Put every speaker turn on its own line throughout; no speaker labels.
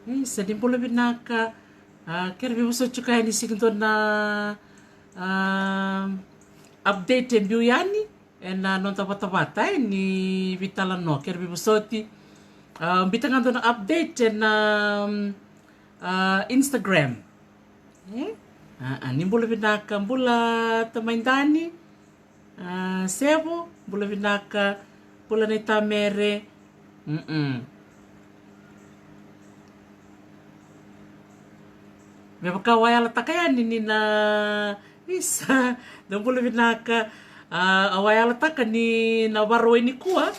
Isa din pula binaka kaya bibuso chuka ni sigito na update en biuyani en non tabata ni vitalan no kaya bibusoti bitang na update en Instagram. Ni bula binaka bula tamaindani sebo bula binaka bula na itamere. May pagkawaya takaya ni na isa nang bula binaka awaya taka ni na warwe ni kuwa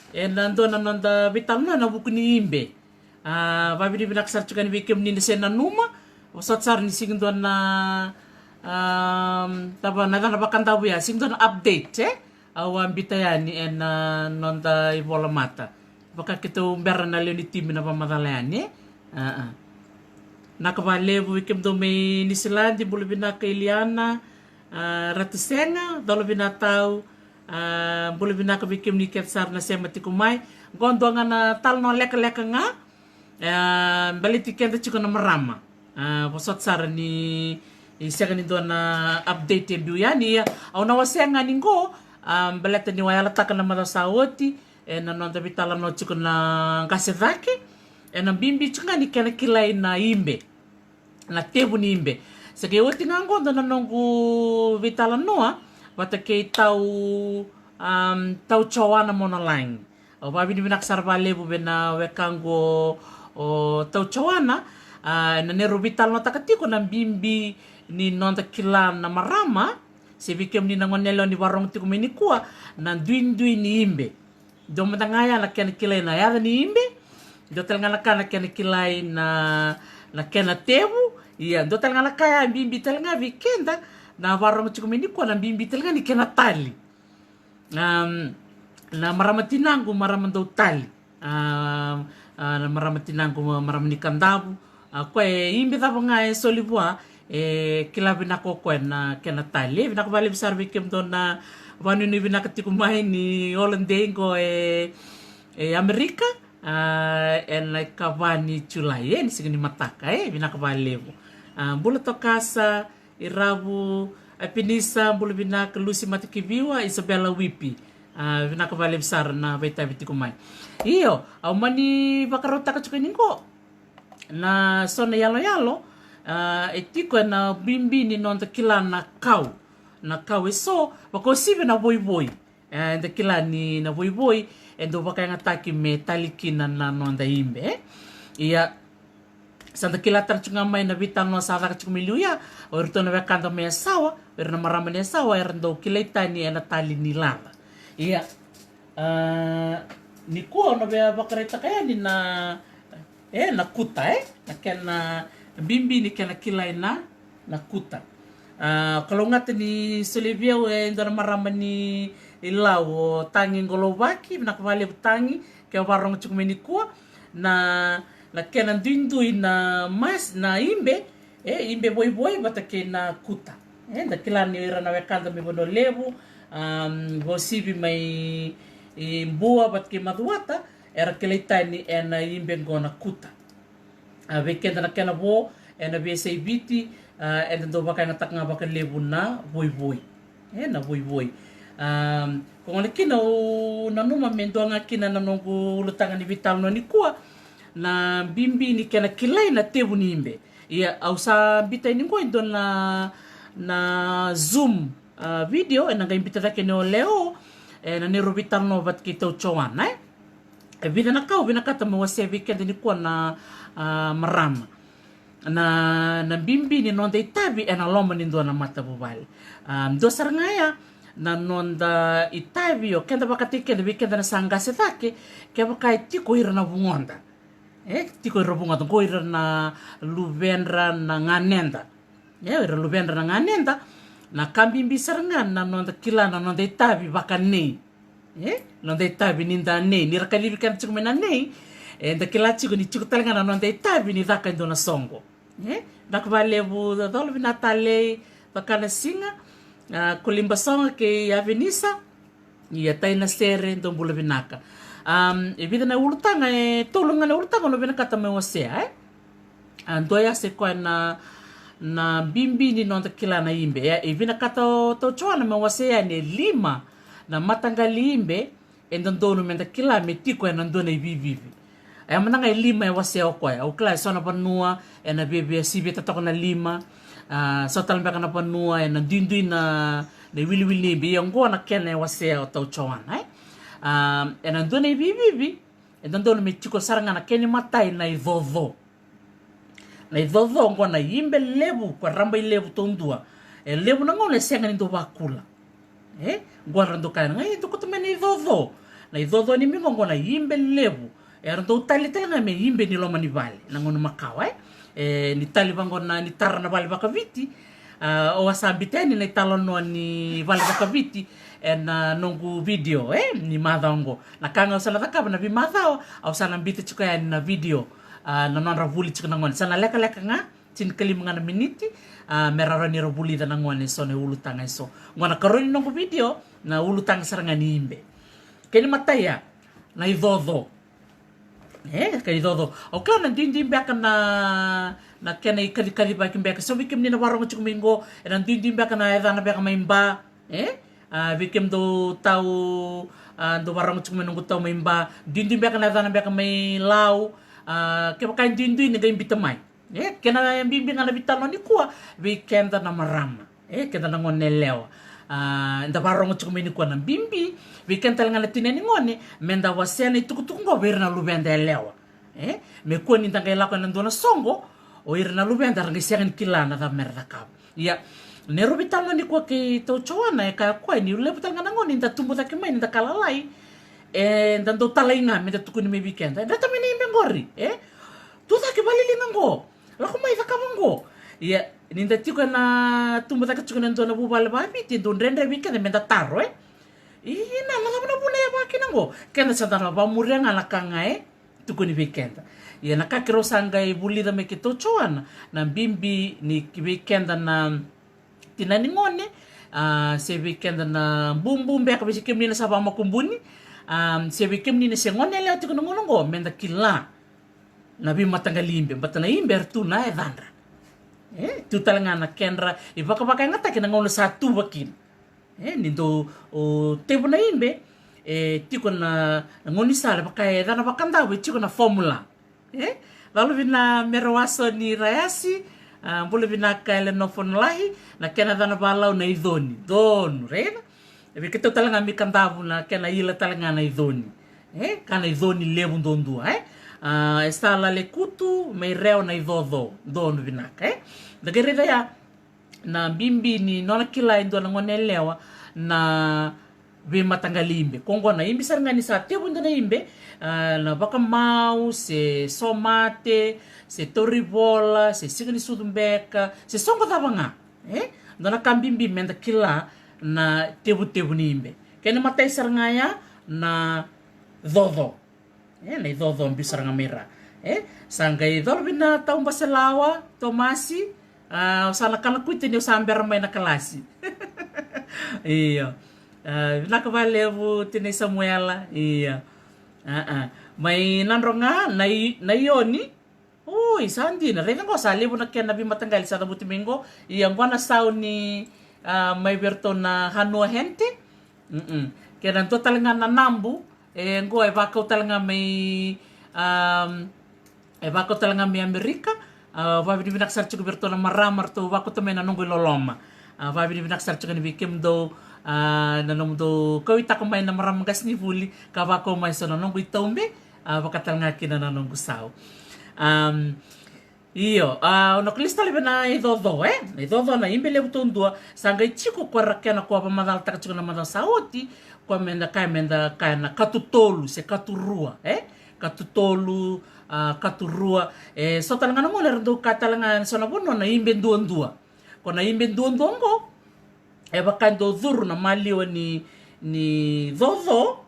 nando na nanda vital na buku ni imbe babi di binaksar chuka ni bikem ni sena numa wasat sar ni sing don na taba na bakanta buya sing don update awan bitayani en nanda ibola mata baka kita umber na leoni tim na pamatalani nakabalevo ikem do may nisilandi bula binaka Iliana ratisenga dolo binatau bula binaka bikem ni ketsar na sema tikumay gondo nga na tal no leka nga baliti kenda chuko na marama posot sar ni isega ni do na update biuyani au na wasenga ningo baleta ni wayala taka na madasawoti na nonda bitala no chuko na kasedake na bimbi chunga ni kena kilai na imbe na tebu ni imbe sake oti ngango na nongu vitala noa wata kei tau chawana mona lang o babi ni binaksar lebu bena wekango o tau chawana na neru vital no takatiko na bimbi ni nonta kilan na marama se bikem ni nangonelo ni warong tiku menikua na duin ni imbe do matangaya na kena kilai na yada ni imbe do telngana kana kena kilai na kena tebu iya do telngana kaya bimbi telnga vikenda na warong tiku menikua na bimbi telnga ni kena tali na maramatinangu maramandau tali na maramatinangu maramanikandabu kwa imbe tabo nga solibua kilabi na koko na kena tali binako bali besar bikem do na wanu ni binaka tikumai ni Holandengo Amerika en like kavani chulai ni sigini mataka binaka bali bula tokasa irabu pinisa bula binaka Lucy Matikiviwa Isabella Wipi binaka bali besar na baita bitikumai iyo au mani bakarota kachuka ningo na sona yalo etiko na bimbi ni nonta kila na kau so bako sibe na boy and the kila ni na boy endo baka ngataki me talikina na nonda imbe iya santa kila tarchunga mai na vital no sa ka chumiluya orto na bekanta me sawa na marama ne sawa erndo kila tani na tali ni lava iya ni ko no be bakareta kaya ni na na kuta na kena bimbi ni kena kilai na kuta kalau ngata ni selebia ndona marama ni ilawo tangi ngolovaki na kavale tangi ke warong chukumeni ko na kena ndindui na mas na imbe imbe boy bata kena kuta nda kila ni era na wekanda me bono lebu gosibi mai mbua bat ke maduata era keleitani ena imbe ngona kuta vekenda na kena bo ena bese biti ena do baka ngatak nga baka lebu na boy na boy kung ano kina na numa mendo nga kina na nungu lutangan ni vital no ni kuwa na bimbi ni kena kilay na tebu ni imbe iya au sa bitay ni ko indon na zoom video ena nga imbita take no leo na ni vital no bat kita ucawan bina na kau bina kata mawase weekend ni kuwa na marama na bimbi ni nonda itabi ena loma ni na mata bubal do sarangaya na nonda itabi o kenda bakatike de weekend na sangase take ke bakai tiko ira na bungonda tiko ira bungonda ko ira na luvenra na nganenda ira luvenra na nganenda na kambimbi sarangan na nonda kila na nonda itabi bakane nonda itabi ninda ne ni rakalibi kan chukumena ne enda kila chiku ni chiku talanga na nonda itabi ni daka ndona songo nakvalevu dolo binatale bakana singa kulimba songa ke avenisa ia taina sere ndo binaka e vida na ultanga tulunga na ultanga no bina kata me osea andoya se kwa na bimbi ni nonta kila na imbe ya ivina kata to choana me wase ya ne lima na matangali imbe endandono menda kila metiko ya nandona ibibibi ya mananga lima ya wase o kwa o kla sona panua na bebe ya sibe tatako na lima so talambeka na panua na dindui na wili imbe ya ngona kena ya wase ya to choana nandona ibibibi endandono metiko saranga na keni matai na ivovo na idhodho ngo na imbe lebu kwa ramba lebu tondua lebu na ngone senga ndo bakula ngo rando kana ngai to kutume na idhodho ni mingo ngo na imbe lebu ndo tali tala me imbe ni loma ni vale na ngono makawa ni tali bango na ni tarana vale bakaviti o wasambiteni na italono ni vale bakaviti na nongu video ni madhango na kanga usala takaba na bimadhawa au sana mbite chuka ya na video na non ravuli chika ngone sana leka nga tin kalimanga na miniti merara ni ravuli da ngone so ne ulutanga so ngona karoni nongo video na ulutanga saranga ni imbe keni mataya na idhodho ka idhodho o kana dindi mbeka na kena ikali ba kimbeka so vikim ni na warongo chikumingo na dindi mbeka na edana beka maimba vikim do tau do warongo chikumingo tau maimba dindi mbeka na edana beka mai lau kaya kain dindu ini gay bitamay kena bimbing na bitalo ni kuwa weekend na marama kena na ngone lewa nda barong chukumi kuwa na bimbi weekend talaga na tineni ngone menda wasena itukutuku ngo wer na lubenda lewa me kuwa ni tangay lako na ndona songo o wer na lubenda rangi siyan kilana da merda kab ya nero bitalo ni kuwa ki to chowana kaya kuwa ni lebu talaga na ngone nda tumbo ta kimay nda kalalay ndando talay nga menda tukuni me weekend data me ni ngori tu tak balili nango la ko mai takamango ya ninda tiko na tumba tak tukuna ndona bubal babi ti don rendre weekend menda taro ina na buna ya baki nango kena santana ba murenga la kanga tukuni weekend ya nakakiro sanga buli da me kito choana na bimbi ni weekend na tinani ngone se weekend na bumbumbe ka bisi kimni na saba makumbuni se weekend ni se ngone leo tiko ngolongo menda kila na bi matangalimbe batana imbe tu na evandra tu talanga na kenra ibaka ngata kina ngono satu bakin nindo o tebu na imbe tiko na ngoni sala baka dana bakanda we tiko na formula lalu bina merwaso ni rayasi bule bina kaile no fonlahi na kena dana balau na idoni don rena ebi kito talanga mi kandavu na kena ila talanga na idoni kana idoni lebu ndondua está la lekutu mai reo na idhodho don vinaka dagerida ya na bimbi ni nona kila indo na ngone lewa na be matangalimbe kongo na imbi saranga ni sa tebu na imbe na baka mau se somate se toribola se sigani sudumbeka se songo tabanga dona kambimbi menda kila na tebu ni imbe kene matai saranga ya na dhodho na idhodho mbisar nga mira sanga idhodho bina taong basalawa tomasi usala kana kuiti ni usamber may na kalasi iyo nakabalevu tinay Samuela iyo may nanro nga na yoni uy sandi na rin ko sali mo na kaya nabi matanggal sa tabuti minggo iyang wana sao ni may berto na hanua hente kaya nanto talaga na nambu ngo baka talaga may baka talaga may Amerika vabi ni binaksar chuko berto na maramar to baka to may nanunggo loloma vabi ni binaksar chuko ni bikim do nanong do kawita ko may na maramgas ni fuli kabako may so nanunggo itombe baka talaga kina nanunggo sao iyo unaklista libe na idhodho idhodho na imbele butondua sanga ichiko kwa rakena kwa pamadal takachiko na madal saoti kwa menda kaya na katutolu se katurua katutolu katurua so talanga mo lerdo katalanga so na bono na imbe ndua ko na imbe ndua ngo baka ndo dhuru na maliwa ni dhodho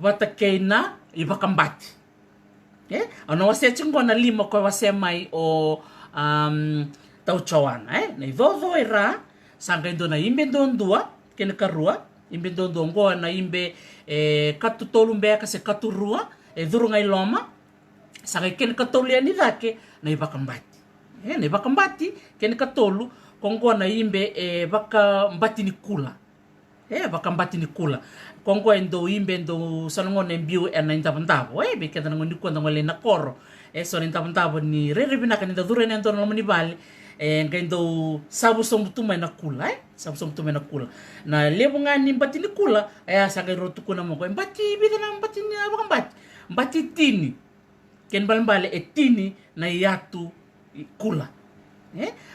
watakena ibakambati ano wase chingo na lima kwa wase mai o tauchawana na idhodho era sanga ndo na imbe ndua kene karua imbe ndondo ngo na imbe katutolu mbeka se katurua dhuru ngai loma Sanga ken katolu ya ni dake na ibakambati. Na ibakambati ken katolu kongo na imbe bakambati ni kula. Bakambati ni kula. Kongo endo imbe endo sanongone mbiu na intabantabo. Beketa ngoni kwanda ngole na koro. So intabantabo ni binaka ni dure na ndo na bali. Ngendo sabu somtuma na kula. Sabu somtuma na kula. Na lebo nga ni mbati ni kula. Sanga rotu kuna mo ko mbati bida na mbati ni bakambati. Mbati tini. Ken balambale tini na yatu kula.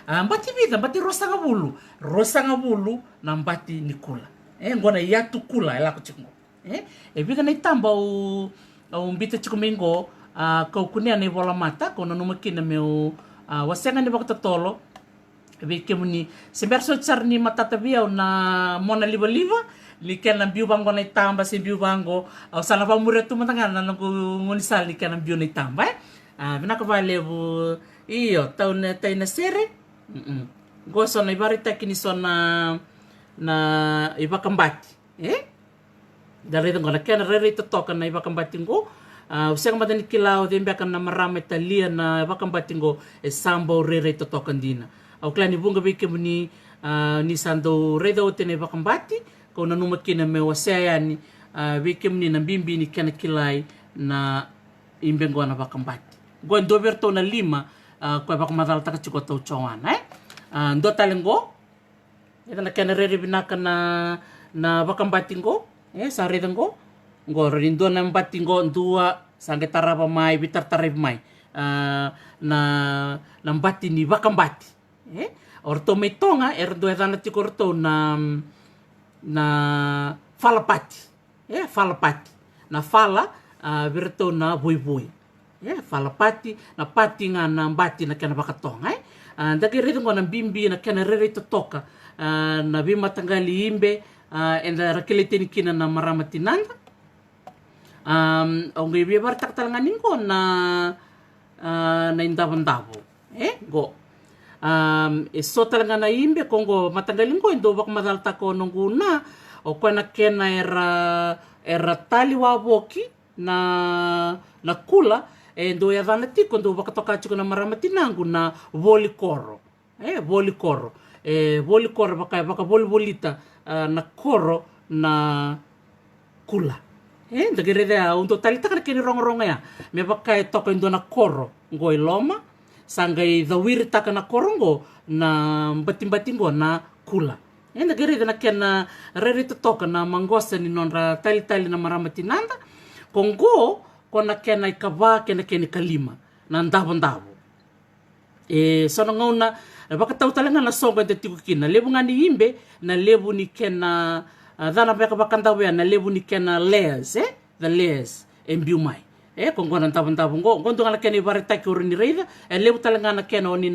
Mbati bida mbati rosanga bulu na mbati ni kula. Ngona yatu kula ela kuchingo. Bida na itamba o mbita chikumingo kau kunia ni bola mata kono no makina meu wasenga ni bakta tolo. Kemuni semberso tsar ni matata biau na mona liba li kena biu bango na itamba si biu bango sala pa mure tu matanga na ngoni sal ni kena biu na itamba bina ka vale bu iyo tauna taina sere go sona ibarita kini sona na ibakambati dari itu ngona kena rere itu toka na ibakambati ngo usang madani kilao de mbekan na marama italia na ibakambati ngo sambo rere itu toka dina au klani bunga bike muni ni sando redo tene ibakambati ko na numakina me wasayani bike muni na bimbi ni kana kilai na imbengo na bakambati go ndo berto na lima ko bakamadal taka chiko to chawana ndo talengo ita na kena rere binaka na bakambati ngo sa rede ngo rindo na mbati ngo ndua sange taraba mai bitar tarab mai na mbati ni bakambati orto metonga erdo edana tikorto na falapati falapati na fala berto na boy falapati na pati nga na mbati na kena bakatonga ndagi rede ngo na bimbi na kena rere totoka na bima tangali imbe enda rakelitini kina na marama tinanda onge bia bar taktalanganin ko na indabandabo go so talaga na imbe kongo matanggalin ko endo bak madalta ko nunguna o kwa na kena era tali waboki na kula endo ya vana tiko endo bak toka chiko na marama tinangu na volikoro volikoro baka volita na koro na kula ndagirede untuk talita kana kini ronga ya me baka toko endo na koro ngoi loma sangai dawiri taka na korongo na batimbatingo na kula ndagirede na kena rerito toka na mangosa ni nonra tali na maramatinanda kongo kona kena ikava kena kalima na ndabo sono ngauna baka tau talanga na songo de tikukina lebu ngani imbe na lebu ni kena dana baka ndawe na lebu ni kena layers the layers embiumai kongo na ndabo ngondo ngala kena barita ki urni reida lebu talanga na kena oni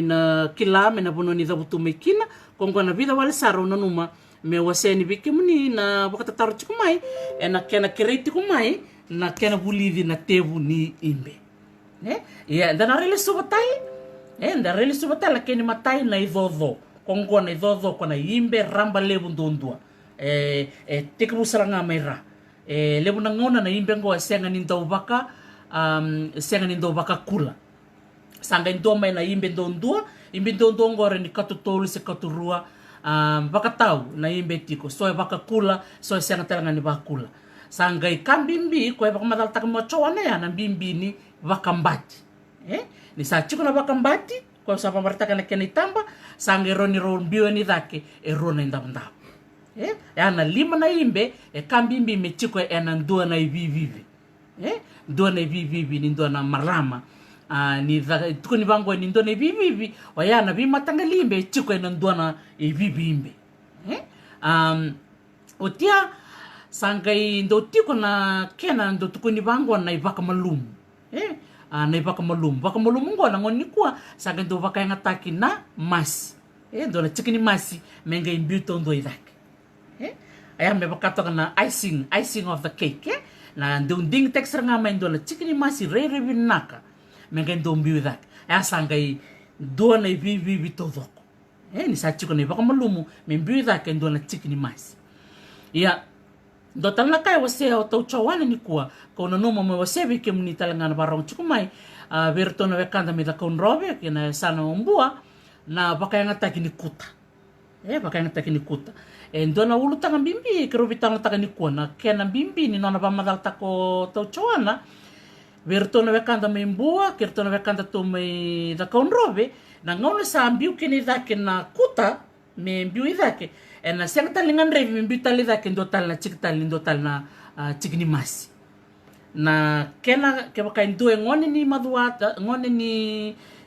na kilame na bono ni dabutu mekina kongo na vida wale saro na numa me waseni biki muni na baka tataru chikumai na kena kireti kumai na kena bulidi na tebu ni imbe ndana rele subatai ndarele subatala keni matai na idhodho kongo na idhodho kona imbe ramba lebu ndondua tikru saranga mera lebu na ngona na imbe ngo senga ni baka kula sanga ndoma na imbe ndondua ngore ni katutolu se katurua baka tau na imbe tiko so baka kula so senga talanga ni baka kula sanga ikambimbi ko baka madal tak mo chowana ya na bimbi ni baka mbati ni sa chiko na bakambati ko sa pamartaka na kena itamba sange roni bio ni dake rona indabanda na lima na imbe kambimbi me chiko na ndua na ibibibi ndua na ibibibi ni ndua na marama ni tuko ni bango ni ndua na ibibibi na bima tangalimbe chiko na ndua na ibibimbe otia sangai ndo tiko na kena ndo tuko ni bango na ibaka malum na ibaka malum ngona ngoni kwa saga ndo baka yang ataki na mas ndo na chikini masi menga imbuto ndo idake me baka to na icing of the cake na ndo ding texture nga ndo na chikini masi rere binaka menga ndo mbiu idake sangai ndo na bibi todoko ni sa chiko na ibaka malumu me mbiu idake ndo na chikini masi do talna kai wase o tau chawana ni kua ko na noma mo wase be ke muni talanga na barong chukumai verto na wekanda mi da kon robe ke na sana umbua na bakayanga taki ni kuta bakayanga taki ni kuta ndo na ulu tanga bimbi ke robi tanga taka ni kua na ke na bimbi ni nona ba madal tako tau chawana verto na wekanda mi mbua ke na wekanda to mi da kon robe na ngona sa ambiu ke ni da ke na kuta me mbiu idake na siang talingan revi me mbiu tali idake ndo tal na chik tali ndo tal na chik ni masi na kena ke baka ndue ngone ni maduata ngone ni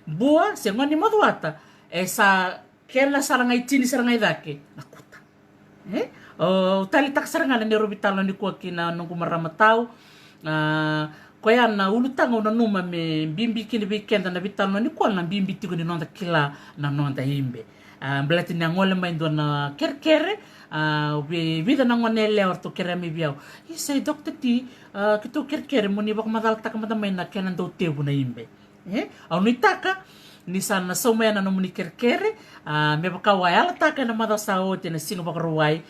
bua se ngone ni maduata sa kena saranga itini saranga idake na kuta o tali tak saranga ni robitalo ni kwa kina nungu maramatau koya na ulutanga una numa me bimbi kini weekend na vitalo ni kwa na bimbi tigo ni nonda kila na nonda himbe belati na ngole mai ndo na kerkere vida na ngone le orto kere mi biao isai dokter ti kito kerkere muni bak madal tak mata mai na kenan do tebu na imbe au ni taka ni sana somaya na muni kerkere me baka wayala taka na mada sao te na singo bak ruai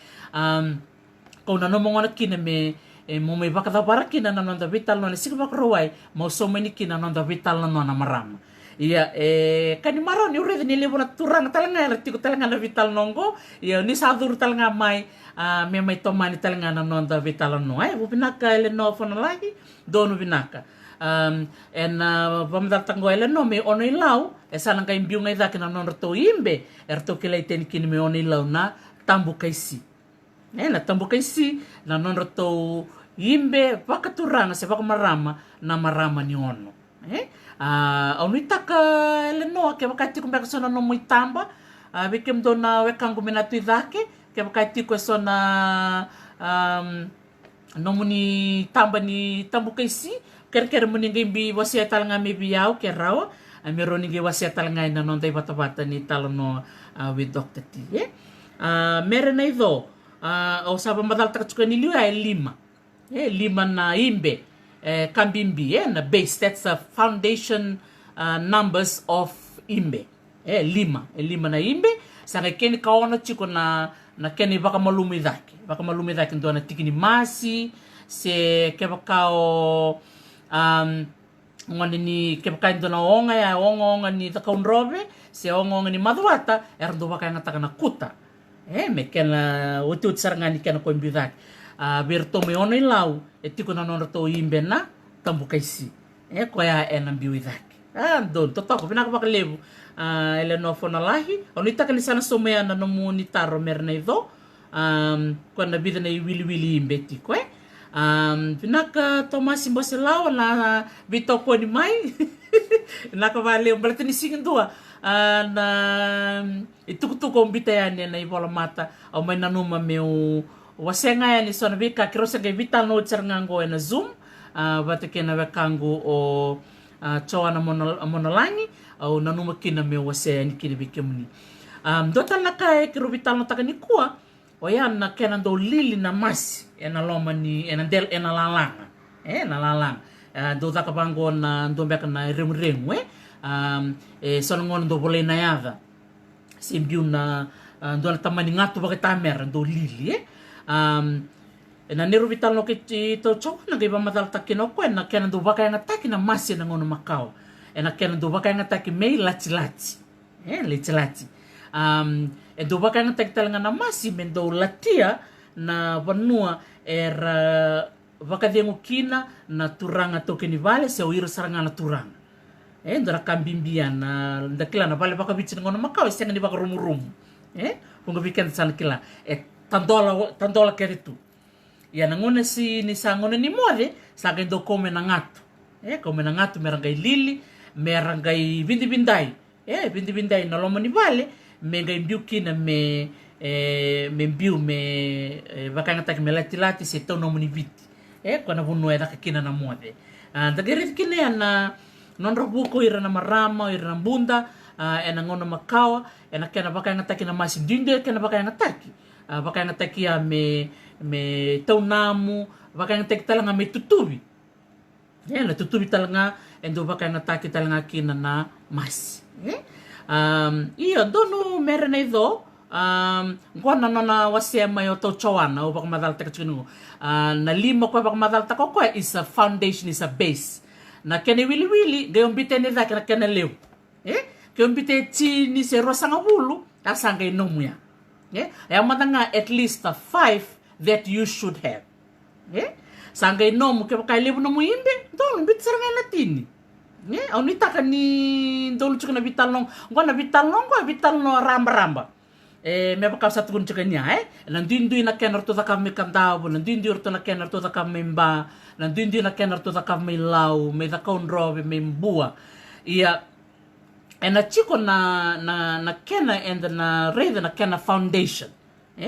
ko na no ngona kine me mo me baka da barakina na nonda vital no singo bak ruai mo someni kina nonda vital no na marama. Iya, kani maro ni urede ni lebo na turang talanga na tiko talanga na vital nongo. Iya, ni sadur talanga mai me mai tomani talanga na nonda vital no. Bu binaka ele no fona lagi donu binaka. Vamos dar tango ele no me ono ilau. Sana kai mbiu ngai dake na nonda to imbe. Erto kila iteni kini me ono ilau na tambu kaisi. Na tambu kaisi na nonda to imbe vakaturanga se vakamarama na marama ni ono. Au ni taka ele noa ke wakati kumbeka sona no muitamba beke mdona wekangu menatu idake ke wakati ko sona no muni tamba ni tambu kaisi ker muni ngimbi wasia talanga me biau ke rawa amero ni ge wasia talanga ina non dai bata ni talono with Dr. T mere na ido o saba madal taka ni liu lima na imbe kambimbi na base, that's the foundation numbers of imbe lima na imbe sanga keni kaona chiko na keni baka malumi dake ndo na tikini masi se ke bakao ngone ni ke baka ndo na onga ni ta kaunrobe se onga ni maduata erdo baka ngata na kuta me kena utut sarangani kena ko imbi dake berto me ono ilau tiko na nona to imbe na tambu kaisi ko ya na mbiu idake don to toko bina ka lebu ele no fona lahi oni taka ni sana somea na no muni taro merne do ko na vida na wili imbe tiko bina ka tomasi mbose lao na bito ko ni mai na ka vale berarti ni singin dua na itukutuko mbita ya na ibola mata au mai na numa meu wasenga ya ni sona vika kirosa ke vital no ngango na zoom bata kena wekangu o choa na monolangi au na numa kina me wase ni kini bike muni dota na kai kiro vital no taka ni kua o ya na kena do lili na masi ena loma ni ena del ena lalanga na lalanga do taka bango na ndombe na remu sona ngon do bole na yava simbiu na do na tamani ngatu baka tamer do lili na niru vital no ke to chok na giba madal takino ko na kena do baka nga taki na masi na ngono makao na kena do baka nga taki mei lati lati do baka nga taki talanga na masi mendo latia na vanua era baka dengo kina na turanga toke ni vale se o iro saranga na turanga ndora kambimbian na ndakila na vale baka bichi ngono makao senga ni baka rumu punga weekend sana kila tandola keritu ya nangone si ni sangone ni mode sa do come na ngatu come na ngatu merangai lili merangai bindai bindai na loma ni vale me ngai mbiuki na me mbiu me vakanga tak me lati se to no moni viti kona vunu da kina na mode da gerit kine na non robuko ira na marama ira na bunda na ngono makawa na kena vakanga tak na masi dinde kena vakanga taki vakanga taki ya me taunamu vakanga taki talanga me tutubi na tutubi talanga endo vakanga taki talanga kina na masi iyo dono mere na ido ngona nona wasema yo to chowana o bakamadal ta kachinu na lima ko bakamadal ta ko is a foundation, is a base na kene wili wili gayombite ne da kene lew gayombite ti ni se rosanga bulu asanga inomuya ya madanga at least 5 that you should have sanga inomu ke baka lew no muimbe don bitsanga latini au ni taka ni dolu chukuna bitalong ngona bitalong ko bitalong ramba ramba me baka satu kun chukanya nandindu na kenar to ka me kandabu nandindu to na kenar to ka memba nandindu na kenar to ka me lau me da konrobe me mbua ia na chiko na kena and na reda na kena foundation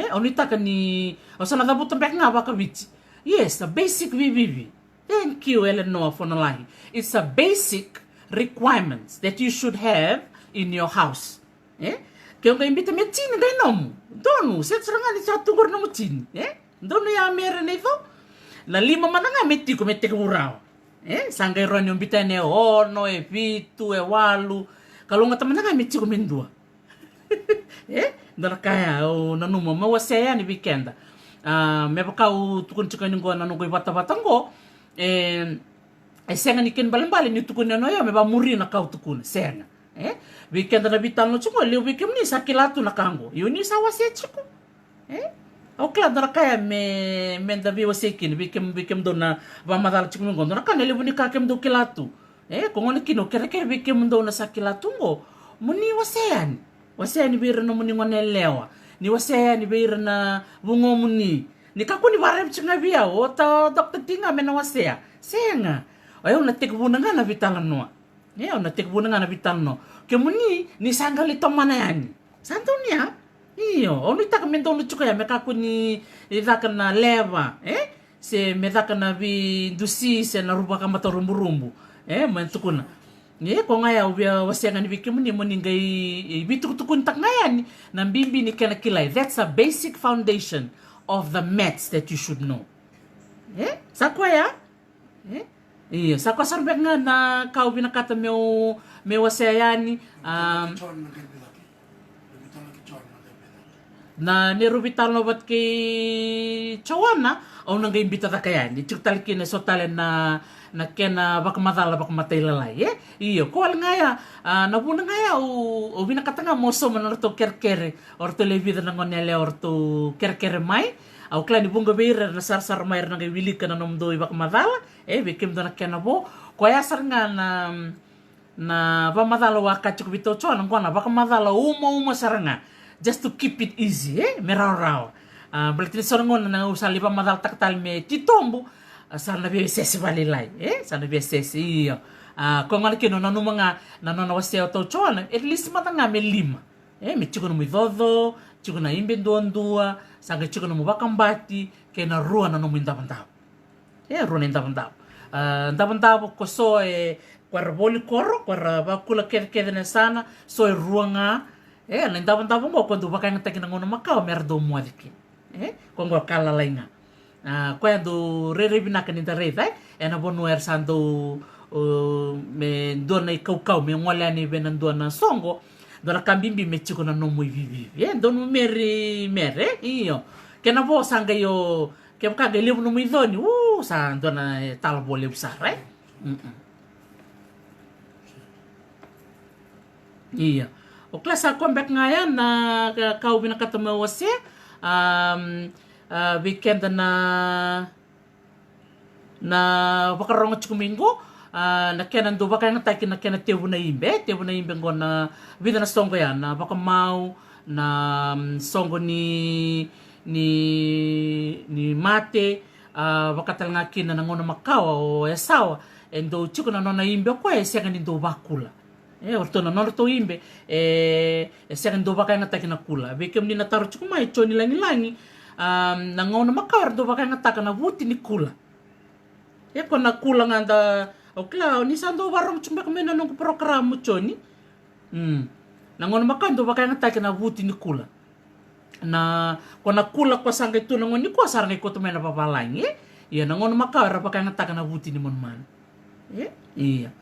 au ni taka ni osana da buto bek nga baka biti yes a basic vivivi. Thank you, Eleanor, for nalahi. It's a basic requirements that you should have in your house. Kaya nga imbita me tini dai nomu. Donu, set seranga ni sa tugur nomu tini. Donu ya mere na ito. Na lima mana nga meti ko meti kurao. Sanga iron yung bita ne ono, pitu, walu. Kalau nga tamana nga meti ko mendua. Dara kaya o nanuma mawasaya ni weekenda. Me bakau tukun chikan ngo nanungko bata-bata ngo. Senga ni ken balambali ni tukun no ya me ba muri na kau tukun senga weekend na bital no chungo le weekend ni sakilatu na kango yo ni sawa se chiku au kla dara kaya me da bi wasekin weekend do na ba madal chiku ngo na kan le buni ka kem do kilatu ko ngoni kino kere weekend do na sakilatu ngo muni wasean bir no muni ngone lewa ni wasean bir na bungo muni ni kako ni warem chinga bia o ta dokter tinga mena wasea senga ayo na tekbuna nga na vitalan no na tekbuna nga na vital no ke muni ni sangali to mana yani santunia iyo oni tak mendo lu chuka ya meka kuni idaka na leva se medaka na vi dusi se na ruba kama to rumbu mantukuna ko ngaya ubia wasea ngani biki muni ngai bitukun tak ngayani na mbimbi ni kena kilai. That's a basic foundation of the maths that you should know. Sakwa ya? Iya, sakwa sarbek nga na kau binakata meu wasayani na nirubital no bat ki chawana au nang imbita ta kayani chuktalki na sotale na kena bakamatala bakamatilala iyo ko al ngaya na buna ngaya o binakata nga moso manarto kerkere orto levida ngonele orto kerkere mai au klani bunga beira na sarsar mai na wili kana nomdo bakamatala bekem dona kena bo ko ya sar nga na bamatala wa kachuk bito chona ngona bakamatala uma saranga just to keep it easy merao berarti sorong na usali bamatala taktal me titombo sana be sesi balilai sana be sesi iyo ko ngana kino nanu mga nanona waseo to chona at least matanga me lima me chikono mu dodo chikono imbe ndondua sanga chikono mu bakambati kena rua nanu mu ndabandab rua ndabandab ndabandab ko so kwar boli korro kwar bakula kede sana so rua nga na ndabandab mo ko ndu bakanga takina ngono makao merdo mo adiki ko ngor kala lainga quando rerevina kan inta rei na bonu sando me dona kau me ngolani benan dona songo dona kambimbi me chiko na nomu vivi donu mere iyo kena bo sanga yo ke ka de lebu no idoni sa dona tal bole usar iya o klasa kombek ngaya na kau bina katama wase weekend na bakarong chukumingo na kenan do baka nga taki na kena tebu na imbe ngona vida na songo ya na baka mau na songo ni mate baka tal nga kina na ngona makawa o esawa endo chuko na nona imbe ko senga ni do bakula orto na nona to imbe senga do baka nga taki na kula bekem ni na taru chuko mai choni langi na ngona makar do baka nga taka na wuti ni kula ko na kula nga da okla ni sando warong chumba kamena nung program mo choni na ngona makar do baka nga taka na wuti ni kula na ko na kula ko sanga itu na ngoni ko sarang ko tumena papalang iya na ngona makar baka nga taka na wuti ni monman iya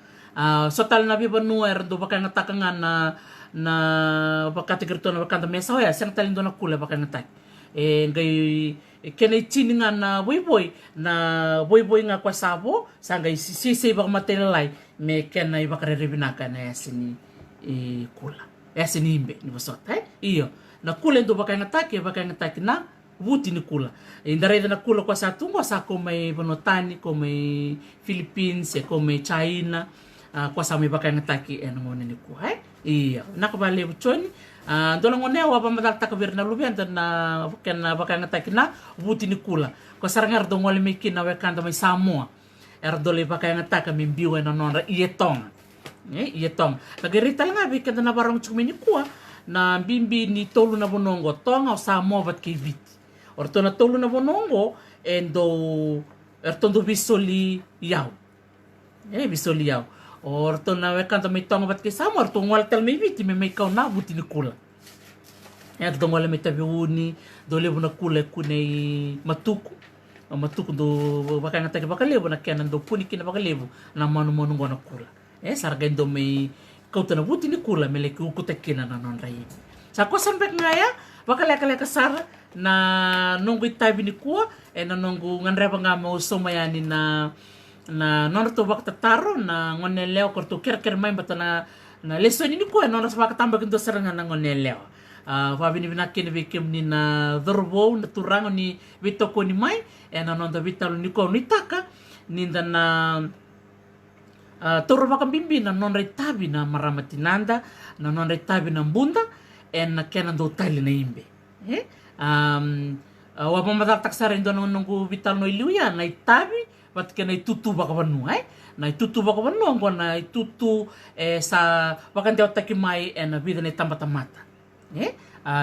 so tal na biba nuer do baka nga taka nga na na bakatigirto na bakanta mesa ya sang talindo na kula bakangatak ngai kena chininga na boy nga kwa sabo sanga sisi bak matelai me kena ibakarebinaka na yasini kula yasini imbe ni bosota iyo na kula ndo bakangatak na wuti ni kula indareda na kula kwa satungo sa ko may bonotani ko may Philippines ko may China kwa sa may bakangataki ngone ni ku iya nakabale buchoni ndola ngone wa bamadal takbir na lubian na ken bakangataki na wuti ni kula ko sarangar do ngole mikina we kanda may Samoa dole bakangataka mimbiwe na nonra ietong nagirital nga bi kanda na barang chumini kuwa na bimbi ni tolu na bonongo tonga o Samoa bat kibit orto na tolu na bonongo endo ertondo bisoli yaw bisoli yaw orto na wekanta may tonga bat kay Samoa orto ngwal tal may biti may kaw na buti ni kula erto ngwal may tabi uni dole na kula kunay matuku do baka nga taga bakalebo na kaya nando puni kina bakalebo na manu-manu na kula sarga endo may kauta na buti ni kula may kukutek kina na non rayin sa kosan bek nga ya bakaleka sara na nunggu tabi ni kuwa na nunggu nganreba nga mo somayani na nono to bak tataro na ngone leo korto ker may bata na leso ni kuwa nono sa baka tambak ndo sarangan na ngone leo wabi ni binakin ni bikim ni na dhorbo na turango ni bitoko ni mai na nono bitalo ni kuwa ni taka ninda na toro baka bimbi na nono tabi na maramatinanda na nono tabi na mbunda na kena do tali na imbe wa pamadatak sa rin doon nung vital no iluya na itabi pat kena itutu baka banu na itutu baka banu ang na itutu sa bakante otakimay na vida ni tamata-mata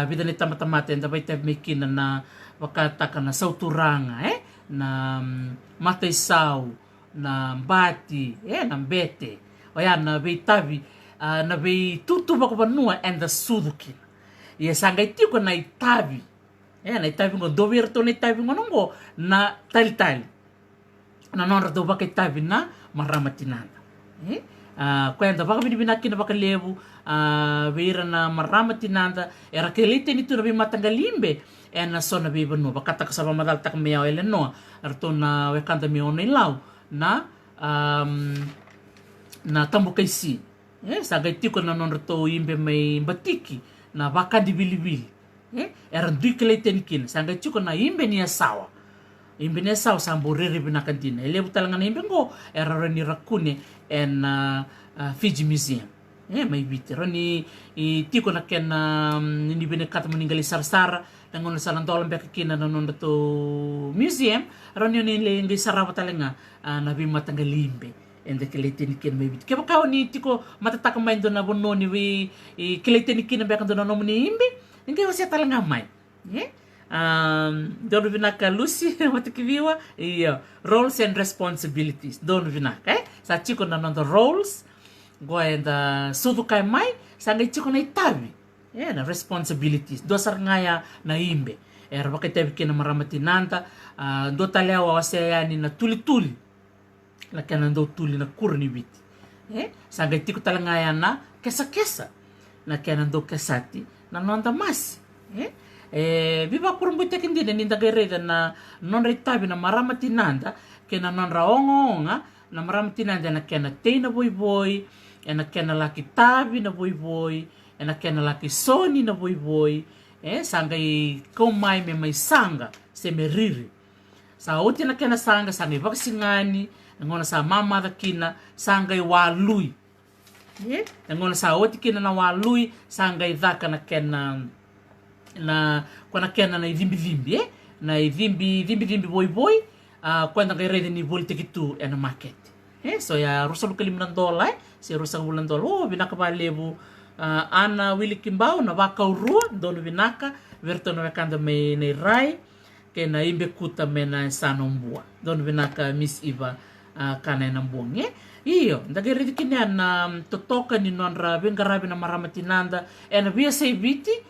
vida ni tamata-mata and dabay tabi makin na bakataka na sauturanga na matay saw na bati na bete o yan na bitabi na bay tutu baka banu and the sudukin sanga iti ko na itabi na itabi ngo dovirto na itabi ngo nungo na tali-tali na nonra do baka itabi na maramatinanda kwenda baka binibinakin na baka lebu beira na maramatinanda era kelite nito na bimatanggalimbe na so na bibano baka takasaba madaltak miyaw eleno arto na wekanda miyaw na ilaw na tambukaisi sanga iti ko na nonra to imbe may batiki na baka di bili-bili era dui keleten kin sanga chuko na imbe ni sawa sambo rere binakantina elebu talanga na imbe ngo era rani rakune Fiji Museum may biti rani tiko na ken ni binekata meninggali sar-sara nangon sa landolan beka kina nanon to museum rani ni lengi sarawa talanga na bimatanggalimbe and the keleten kin may biti kaya kao ni tiko matataka main do na bono ni keleten kin na beka do na nomuni imbe Ninguém você tá lá mais, né? Dono vinaka Lucy, matakiviwa, roles and responsibilities. Dono vinaka, sa chiko na nando roles, goenda sudu kay mai, sa ngai chiko na itabi, na responsibilities. Dosar ngaya na imbe. Bakit tabi kina maramatinanta, do talyawa wasayani na tuli-tuli. Laki nando tuli na kurni biti. Sa ngai tiko talangaya na kesa-kesa. Na kaya nando kesati, na nonta mas viva kurumbuita kindina ninda gereda na non ritabi na maramatinanda kena non raonga na maramatinanda na kena tei na boy na kena laki tabi na boy na kena laki soni na boy sanga komai me mai sanga se meriri sa uti na kena sanga vaksingani ngona sa mama da kina sanga walui ngona sa oti kina na walui sanga idhaka na kena na kwana kena na idhimbi na idhimbi boy kwenda kairede ni volte kitu na market so ya rusa $5 si rusa $5 binaka lebu ana wili kimbao na waka urua dono binaka verto na wakanda me na rai kena imbe kuta me na sanombua dono binaka Miss Eva kana na mbonge iyo ndagere dikini na totoka ni nonra bengarabi na maramatinanda na biasa ibiti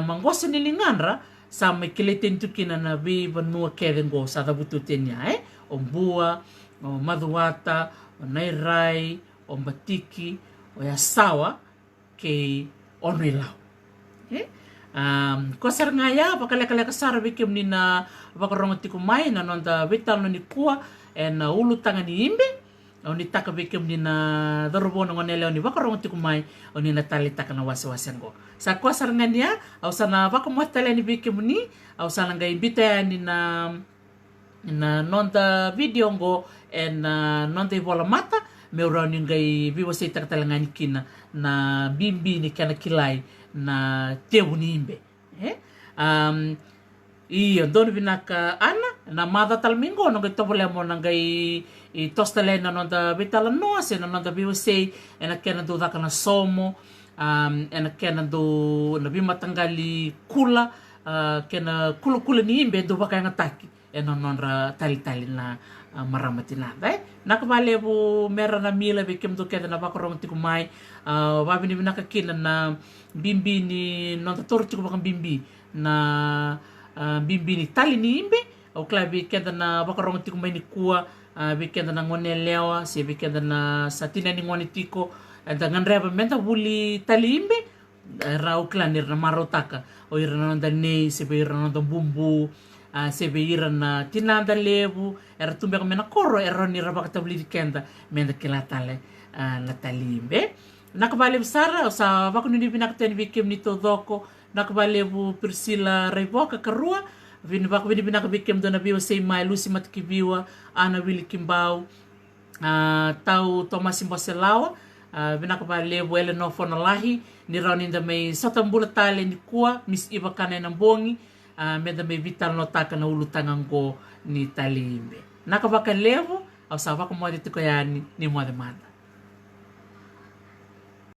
mangosa ni linganra sa may kiliten tukina na bi banua kedengo sa tabututenya ombua o maduata o nairai o batiki o yasawa ke ono ilau. Ko sarangaya pakaleka sara bikim ni na vakarongo tiku mai na nonda vital no ni kua na ulu tanga ni imbe oni taka bikim ni na dorobono ngonele oni vakarongo tiku mai oni na tali taka na wasi-wasengo. Sa ko sarangania au sana vakamotale ni bikim ni au sana ngai bita ni na nonda video ngo nonda ivola mata me urani ngai vivo sei taka talangani kina na bimbi ni kana kilai na teu ni imbe. Iyo dono binaka ana na mada talmingo no ngai tobole mo na ngai I tostale na nonda vitala noa se na nonda vivo sei na kena do daka na somo na kena do na bimatangali kula kena kula ni imbe do baka ngataki na nonra tali na maramati nada nakabale bu mera na mila bikim do keda na bakorong tiku mai wabini binaka kina na bimbi ni nonda toru tiku bakang bimbi na bimbi ni tali ni imbe o klabi keda na bakorong tiku mai ni kua bikenda na ngone lewa si bikenda na satina ni ngone tiko da nganreba menta buli tali imbe rau klanir na marotaka o ira na nei se be ira na bumbu se be ira na tinanda lebu era tumbe ko mena koro era ni raba ka buli kenda menda kilatale na tali imbe nakabale besara sa bakuni ni binakten bikim ni todoko nakabale bu Priscilla Raiboka karua vini binaka bikim do na biwa sei mai Lucy Matkibiwa ana Willy Kimbau tau Thomas Mboselawa binaka ba levo ele no fonalahi ni rauni da mai satambula tale ni kua mis iba kana na bongi me da mai vital no taka na ulu tangango ni talimbe nakabaka levo au sa vaka mo de tiko yani ni mo de manda